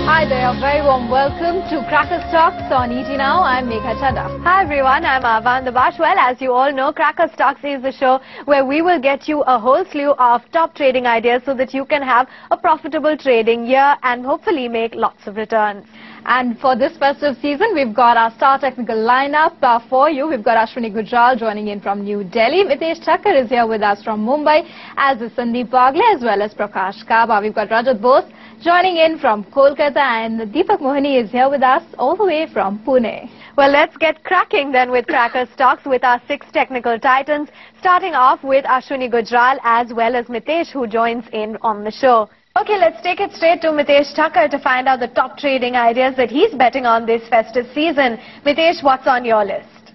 Hi there, a very warm welcome to Cracker Stocks on ET Now. I'm Megha Chadha. Hi everyone, I'm Avan Dabash. Well, as you all know, Cracker Stocks is the show where we will get you a whole slew of top trading ideas so that you can have a profitable trading year and hopefully make lots of returns. And for this festive season, we've got our star technical lineup for you. We've got Ashwani Gujral joining in from New Delhi. Mitesh Thakkar is here with us from Mumbai, as is Sandeep Bagle, as well as Prakash Kaba. We've got Rajat Bose joining in from Kolkata, and Deepak Mohani is here with us all the way from Pune. Well, let's get cracking then with Cracker Stocks with our 6 technical titans, starting off with Ashwani Gujral as well as Mitesh, who joins in on the show. Okay, let's take it straight to Mitesh Thakkar to find out the top trading ideas that he's betting on this festive season. Mitesh, what's on your list?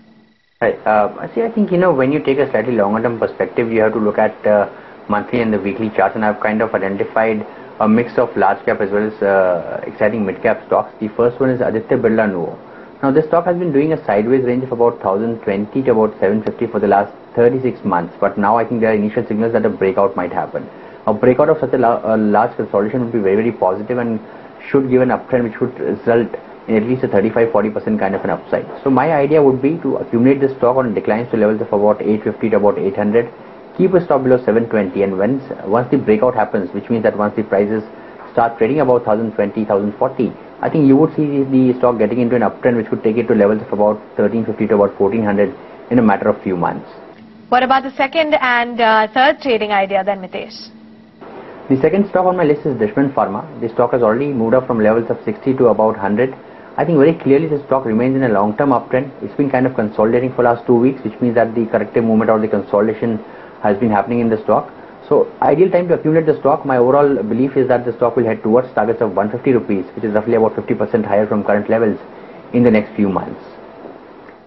Right. I think, when you take a slightly longer term perspective, you have to look at monthly and the weekly charts, and I've kind of identified a mix of large cap as well as exciting mid cap stocks. The first one is Aditya Birla Nuvo. Now, this stock has been doing a sideways range of about 1020 to about 750 for the last 36 months, but now I think there are initial signals that a breakout might happen. A breakout of such a large consolidation would be very, very positive and should give an uptrend which would result in at least a 35-40% kind of an upside. So my idea would be to accumulate this stock on declines to levels of about 850 to about 800, keep a stop below 720, and once the breakout happens, which means that once the prices start trading about 1020, 1040, I think you would see the stock getting into an uptrend which would take it to levels of about 1350 to about 1400 in a matter of few months. What about the second and third trading idea then, Mitesh? The second stock on my list is Dishman Pharma. The stock has already moved up from levels of 60 to about 100. I think very clearly the stock remains in a long-term uptrend. It's been kind of consolidating for the last 2 weeks, which means that the corrective movement or the consolidation has been happening in the stock. So ideal time to accumulate the stock, my overall belief is that the stock will head towards targets of 150 rupees, which is roughly about 50% higher from current levels in the next few months.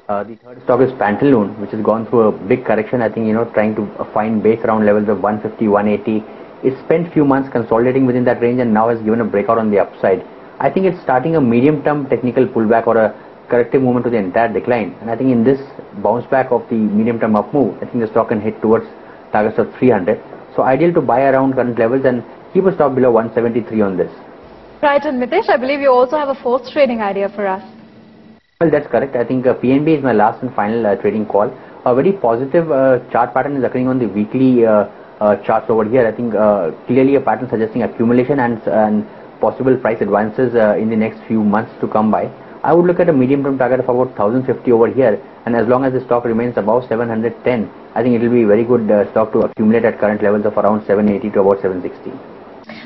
The third stock is Pantaloon, which has gone through a big correction. I think, trying to find base around levels of 150, 180. It spent few months consolidating within that range and now has given a breakout on the upside. I think it's starting a medium-term technical pullback or a corrective movement to the entire decline. And I think in this bounce back of the medium-term up move, I think the stock can hit towards targets of 300. So ideal to buy around current levels and keep a stop below 173 on this. Right, and Mitesh, I believe you also have a fourth trading idea for us. Well, that's correct. I think PNB is my last and final trading call. A very positive chart pattern is occurring on the weekly charts over here. I think clearly a pattern suggesting accumulation and possible price advances in the next few months to come by. I would look at a medium-term target of about 1050 over here, and as long as the stock remains above 710, I think it will be a very good stock to accumulate at current levels of around 780 to about 760.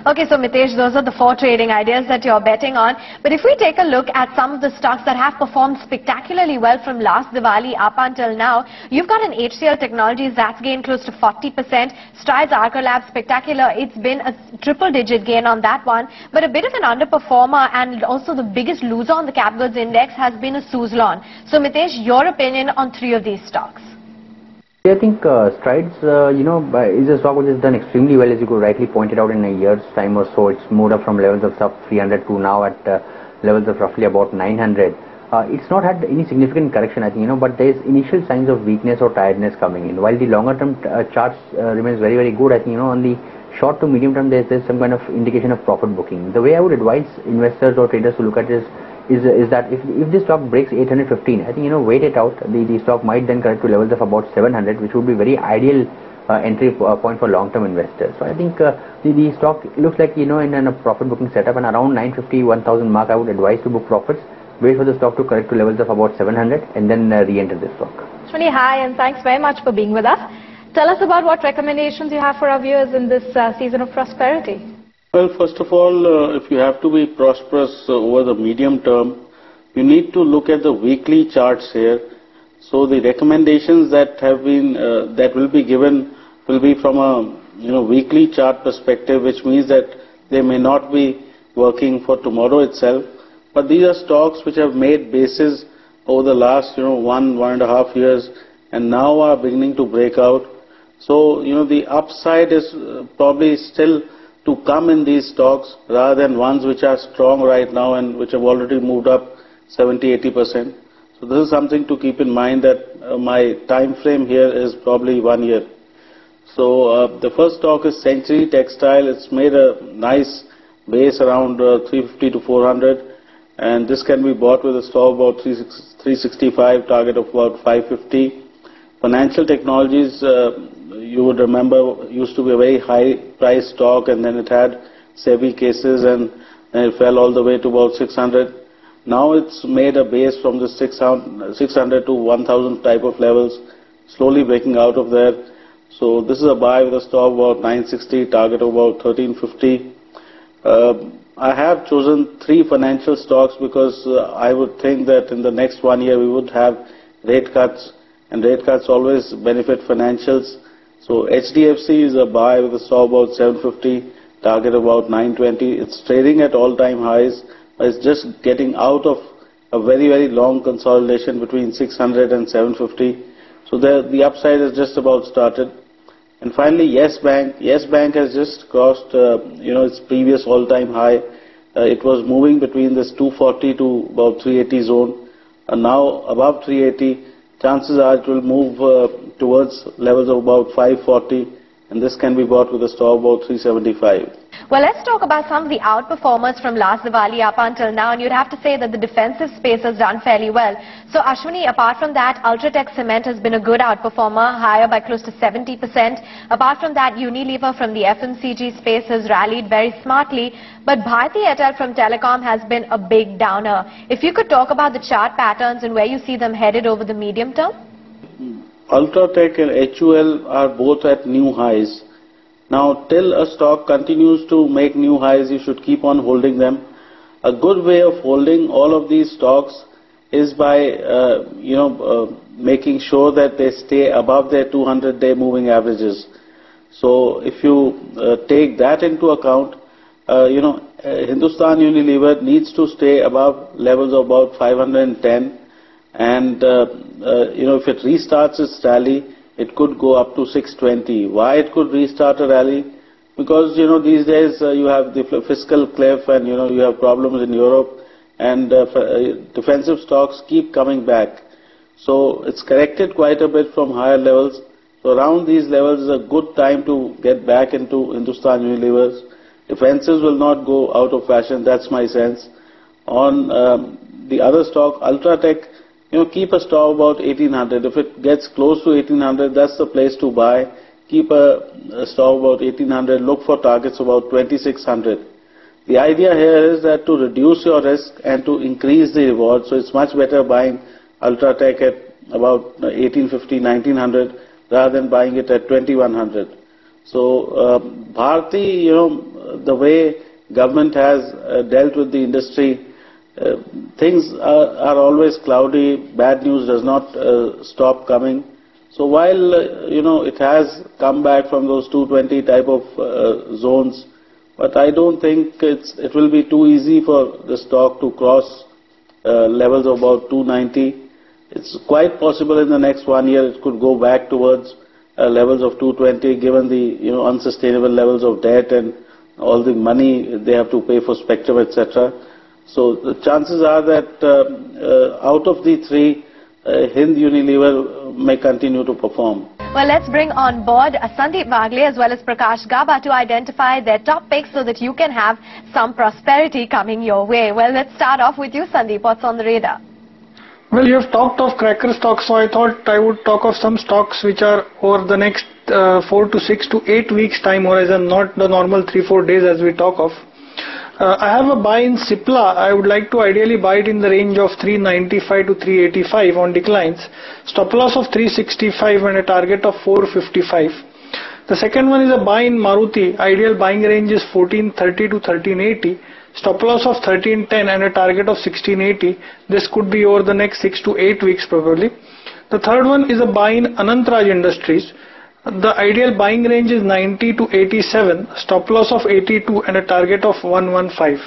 Okay, so Mitesh, those are the 4 trading ideas that you're betting on. But if we take a look at some of the stocks that have performed spectacularly well from last Diwali up until now, you've got an HCL Technologies that's gained close to 40%. Strides Arca Labs, spectacular. It's been a triple-digit gain on that one. But a bit of an underperformer and also the biggest loser on the cap goods index has been a Suzlon. So Mitesh, your opinion on 3 of these stocks? I think Strides, is a stock which has done extremely well, as you could rightly pointed out, in a year's time or so. It's moved up from levels of sub 300 to now at levels of roughly about 900. It's not had any significant correction, I think, but there's initial signs of weakness or tiredness coming in. While the longer term charts remains very, very good, I think, on the short to medium term, there's some kind of indication of profit booking. The way I would advise investors or traders to look at this is that if this stock breaks 815, I think, wait it out. The stock might then correct to levels of about 700, which would be very ideal entry point for long-term investors. So I think the stock looks like, in a profit booking setup, and around 950, 1000 mark, I would advise to book profits. Wait for the stock to correct to levels of about 700 and then re-enter this stock. Ashwani, hi, and thanks very much for being with us. Tell us about what recommendations you have for our viewers in this season of prosperity. Well, first of all, if you have to be prosperous over the medium term, you need to look at the weekly charts here. So the recommendations that have been that will be given will be from a weekly chart perspective, which means that they may not be working for tomorrow itself. But these are stocks which have made bases over the last 1.5 years and now are beginning to break out. So the upside is probably still to come in these stocks rather than ones which are strong right now and which have already moved up 70-80%. So this is something to keep in mind, that my time frame here is probably 1 year. So the first stock is Century Textile. It's made a nice base around 350 to 400, and this can be bought with a stop about 365, target of about 550. Financial technologies, you would remember, used to be a very high price stock, and then it had SEBI cases, and it fell all the way to about 600. Now it's made a base from the 600 to 1000 type of levels, slowly breaking out of there. So this is a buy with a stop about 960, target of about 1350. I have chosen 3 financial stocks because I would think that in the next 1 year we would have rate cuts, and rate cuts always benefit financials. So HDFC is a buy with a stop about 750, target about 920. It's trading at all-time highs, but it's just getting out of a very, very long consolidation between 600 and 750. So the upside has just about started. And finally, Yes Bank. Yes Bank has just crossed, its previous all-time high. It was moving between this 240 to about 380 zone. And now above 380, chances are it will move towards levels of about 540, and this can be bought with a stop about 375. Well, let's talk about some of the outperformers from last Diwali up until now, and you'd have to say that the defensive space has done fairly well. So, Ashwani, apart from that, Ultratech Cement has been a good outperformer, higher by close to 70%. Apart from that, Unilever from the FMCG space has rallied very smartly, but Bharti Airtel from Telecom has been a big downer. If you could talk about the chart patterns and where you see them headed over the medium term? Ultratech and HUL are both at new highs. Now, till a stock continues to make new highs, you should keep on holding them. A good way of holding all of these stocks is by, making sure that they stay above their 200-day moving averages. So, if you take that into account, Hindustan Unilever needs to stay above levels of about 510, and if it restarts its rally, it could go up to 620. Why it could restart a rally? Because, these days you have the fiscal cliff, and, you have problems in Europe, and defensive stocks keep coming back. So it's corrected quite a bit from higher levels. So around these levels is a good time to get back into Hindustan Unilever's. Defensives will not go out of fashion, that's my sense. On the other stock, Ultratech, keep a stop about 1800. If it gets close to 1800, that's the place to buy. Keep a stop about 1800. Look for targets about 2600. The idea here is that to reduce your risk and to increase the reward. So it's much better buying Ultratech at about 1850, 1900 rather than buying it at 2100. So Bharti, the way government has dealt with the industry, things are always cloudy. Bad news does not stop coming. So while it has come back from those 220 type of zones, but I don't think it will be too easy for the stock to cross levels of about 290. It's quite possible in the next 1 year it could go back towards levels of 220, given the unsustainable levels of debt and all the money they have to pay for spectrum, etc. So the chances are that out of the 3, Hind Unilever may continue to perform. Well, let's bring on board Sandeep Wagle as well as Prakash Gaba to identify their top picks so that you can have some prosperity coming your way. Well, let's start off with you, Sandeep. What's on the radar? Well, you have talked of cracker stocks, so I thought I would talk of some stocks which are over the next 4 to 6 to 8 weeks time horizon, not the normal 3-4 days as we talk of. I have a buy in Cipla. I would like to ideally buy it in the range of 395 to 385 on declines. Stop loss of 365 and a target of 455. The second one is a buy in Maruti. Ideal buying range is 1430 to 1380. Stop loss of 1310 and a target of 1680. This could be over the next 6 to 8 weeks probably. The third one is a buy in Anantraj Industries. The ideal buying range is 90 to 87, stop loss of 82 and a target of 115.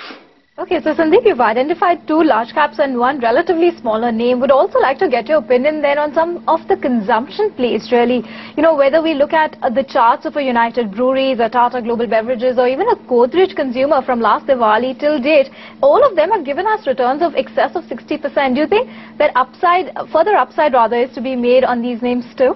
Okay, so Sandeep, you've identified 2 large caps and 1 relatively smaller name. Would also like to get your opinion then on some of the consumption plays really. Whether we look at the charts of a United Breweries, a Tata Global Beverages or even a Godrej Consumer from last Diwali till date, all of them have given us returns of excess of 60%. Do you think that further upside rather is to be made on these names too?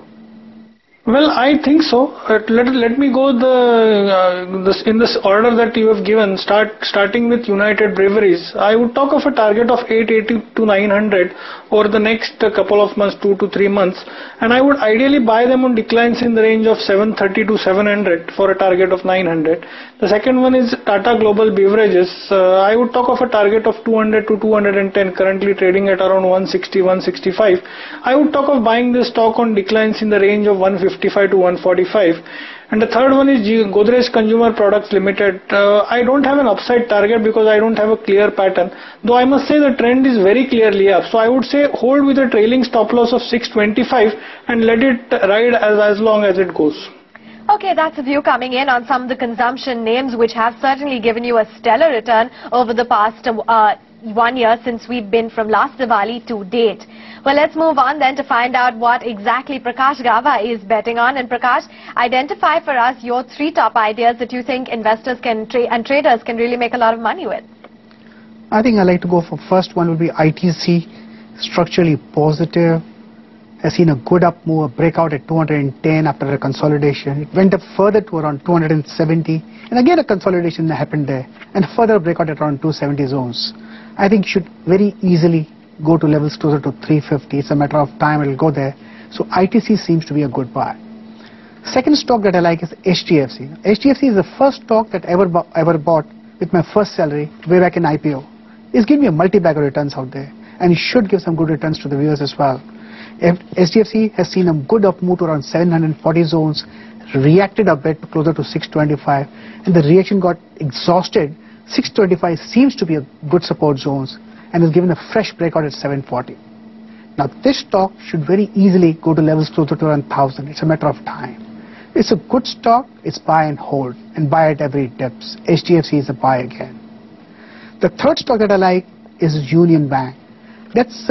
Well, I think so. Let me go in this order that you have given. Starting with United Breweries, I would talk of a target of 880 to 900 over the next couple of months, 2 to 3 months, and I would ideally buy them on declines in the range of 730 to 700 for a target of 900. The second one is Tata Global Beverages. I would talk of a target of 200 to 210, currently trading at around 160, 165. I would talk of buying this stock on declines in the range of 155 to 145. And the third one is Godrej Consumer Products Limited. I don't have an upside target because I don't have a clear pattern, though I must say the trend is very clearly up. So I would say hold with a trailing stop loss of 625 and let it ride as long as it goes. Okay, that's a view coming in on some of the consumption names which have certainly given you a stellar return over the past 1 year since we've been from last Diwali to date. Well, let's move on then to find out what exactly Prakash Gava is betting on. And Prakash, identify for us your 3 top ideas that you think investors can and traders can really make a lot of money with. I think I like to go for first one would be ITC, structurally positive. Has seen a good up move, a breakout at 210 after a consolidation. It went up further to around 270, and again a consolidation happened there, and further breakout at around 270 zones. I think it should very easily go to levels closer to 350. It's a matter of time it will go there. So ITC seems to be a good buy. Second stock that I like is HDFC. HDFC is the first stock that I ever bought with my first salary way back in IPO. It's given me a multi-bag of returns out there, and it should give some good returns to the viewers as well. HDFC has seen a good up move to around 740 zones, reacted a bit closer to 625, and the reaction got exhausted. 625 seems to be a good support zones and is given a fresh breakout at 740. Now this stock should very easily go to levels closer to around 1000. It's a matter of time. It's a good stock. It's buy and hold and buy at every dips. HDFC is a buy again. The third stock that I like is Union Bank. That's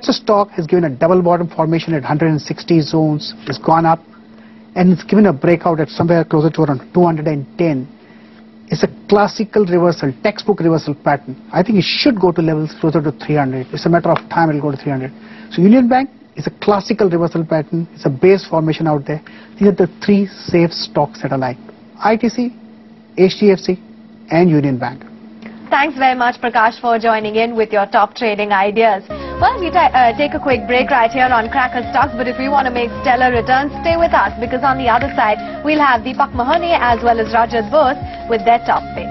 a stock has given a double bottom formation at 160 zones. It's gone up and it's given a breakout at somewhere closer to around 210. It's a classical reversal, textbook reversal pattern. I think it should go to levels closer to 300. It's a matter of time it will go to 300. So Union Bank is a classical reversal pattern. It's a base formation out there. These are the 3 safe stocks that I like: ITC, HDFC, and Union Bank. Thanks very much, Prakash, for joining in with your top trading ideas. Well, we take a quick break right here on Cracker Stocks, but if you want to make stellar returns, stay with us, because on the other side, we'll have Deepak Mahoney as well as Rajat Bose with their top picks.